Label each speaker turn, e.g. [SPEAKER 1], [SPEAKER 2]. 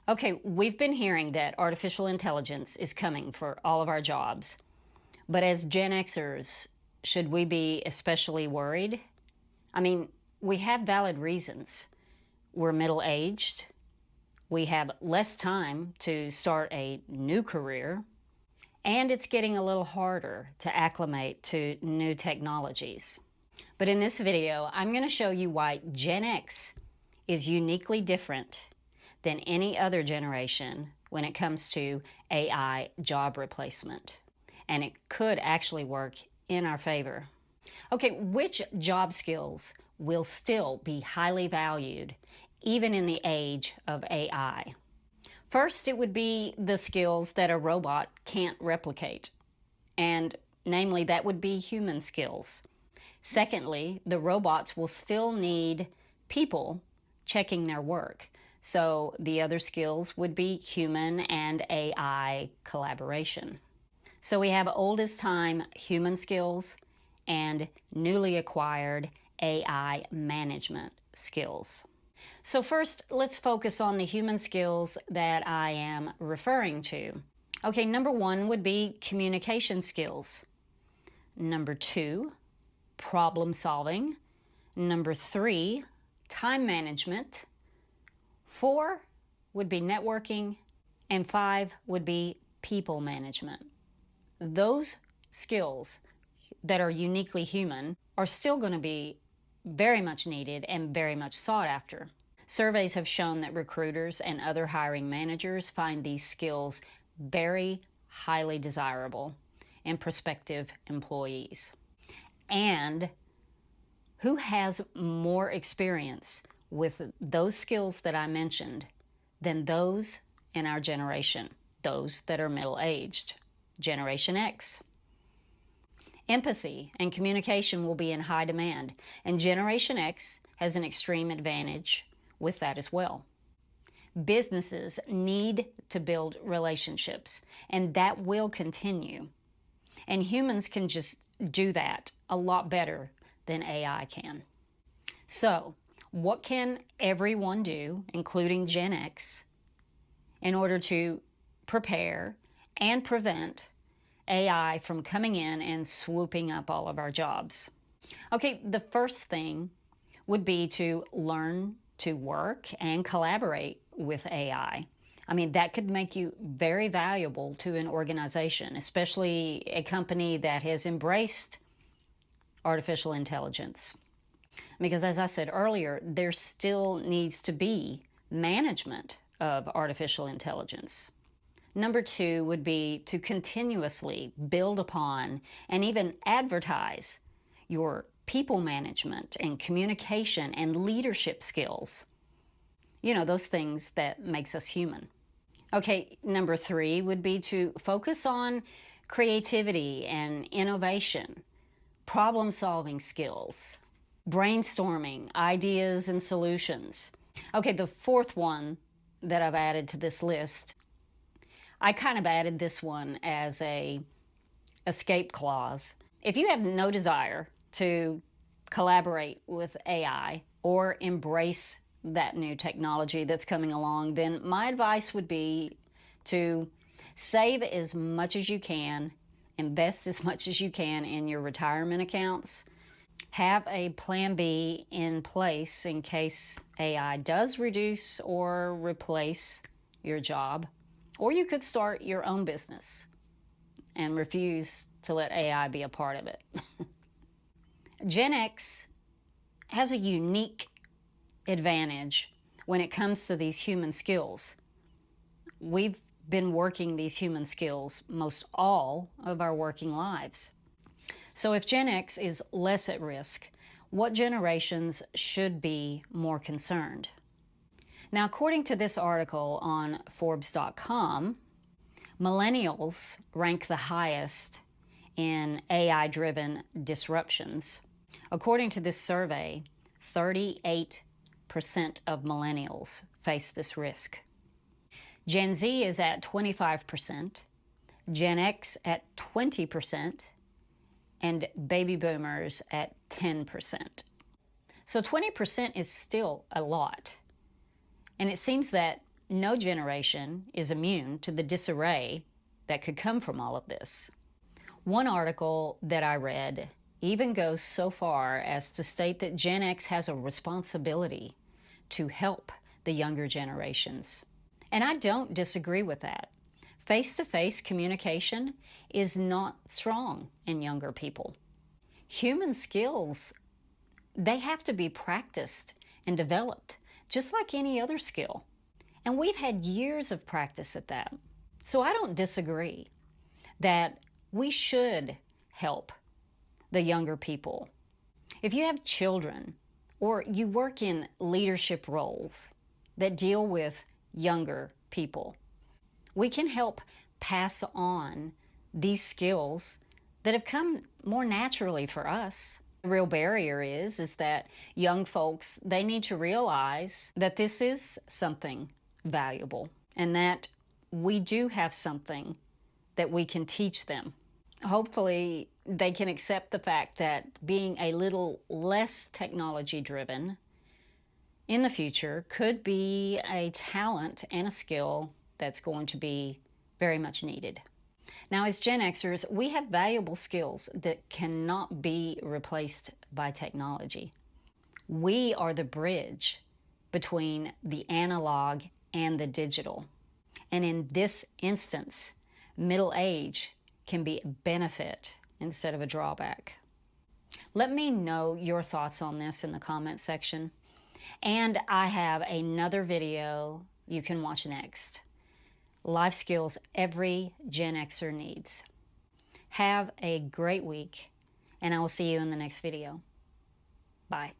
[SPEAKER 1] Okay, we've been hearing that artificial intelligence is coming for all of our jobs. But as Gen Xers, should we be especially worried? I mean, we have valid reasons. We're middle-aged. We have less time to start a new career. And it's getting a little harder to acclimate to new technologies. But in this video, I'm going to show you why Gen X is uniquely different than any other generation when it comes to AI job replacement. And it could actually work in our favor. Okay, which job skills will still be highly valued even in the age of AI? First, it would be the skills that a robot can't replicate, and namely, that would be human skills. Secondly, the robots will still need people checking their work, so the other skills would be human and AI collaboration. So we have old as time human skills and newly acquired AI management skills. So first, let's focus on the human skills that I am referring to. Okay, number one would be communication skills. Number two, problem solving. Number three, time management. Four would be networking. And five would be people management. Those skills that are uniquely human are still going to be very much needed and very much sought after. Surveys have shown that recruiters and other hiring managers find these skills very highly desirable in prospective employees. And who has more experience with those skills that I mentioned than those in our generation, those that are middle-aged, Generation X? Empathy and communication will be in high demand, and Generation X has an extreme advantage with that as well. Businesses need to build relationships, and that will continue. And humans can just do that a lot better than AI can. So, what can everyone do, including Gen X, in order to prepare and prevent AI from coming in and swooping up all of our jobs? Okay, the first thing would be to learn to work and collaborate with AI. I mean, that could make you very valuable to an organization, especially a company that has embraced artificial intelligence. Because as I said earlier, there still needs to be management of artificial intelligence. Number two would be to continuously build upon and even advertise your people management and communication and leadership skills. You know, those things that makes us human. Okay, number three would be to focus on creativity and innovation, problem-solving skills, brainstorming ideas and solutions. Okay, the fourth one that I've added to this list, I kind of added this one as a escape clause. If you have no desire to collaborate with AI or embrace that new technology that's coming along, then my advice would be to save as much as you can, invest as much as you can in your retirement accounts, have a plan B in place in case AI does reduce or replace your job. Or you could start your own business and refuse to let AI be a part of it. Gen X has a unique advantage when it comes to these human skills. We've been working these human skills most all of our working lives. So if Gen X is less at risk, what generations should be more concerned? Now, according to this article on Forbes.com, millennials rank the highest in AI-driven disruptions. According to this survey, 38% of millennials face this risk. Gen Z is at 25%, Gen X at 20%, and baby boomers at 10%. So 20% is still a lot. And it seems that no generation is immune to the disarray that could come from all of this. One article that I read even goes so far as to state that Gen X has a responsibility to help the younger generations. And I don't disagree with that. Face-to-face communication is not strong in younger people. Human skills, they have to be practiced and developed, just like any other skill. And we've had years of practice at that. So I don't disagree that we should help the younger people. If you have children or you work in leadership roles that deal with younger people, we can help pass on these skills that have come more naturally for us. The real barrier is that young folks, they need to realize that this is something valuable and that we do have something that we can teach them. Hopefully, they can accept the fact that being a little less technology driven in the future could be a talent and a skill that's going to be very much needed. Now, as Gen Xers, we have valuable skills that cannot be replaced by technology. We are the bridge between the analog and the digital. And in this instance, middle age can be a benefit instead of a drawback. Let me know your thoughts on this in the comment section. And I have another video you can watch next. Life skills every Gen Xer needs. Have a great week, and I will see you in the next video. Bye.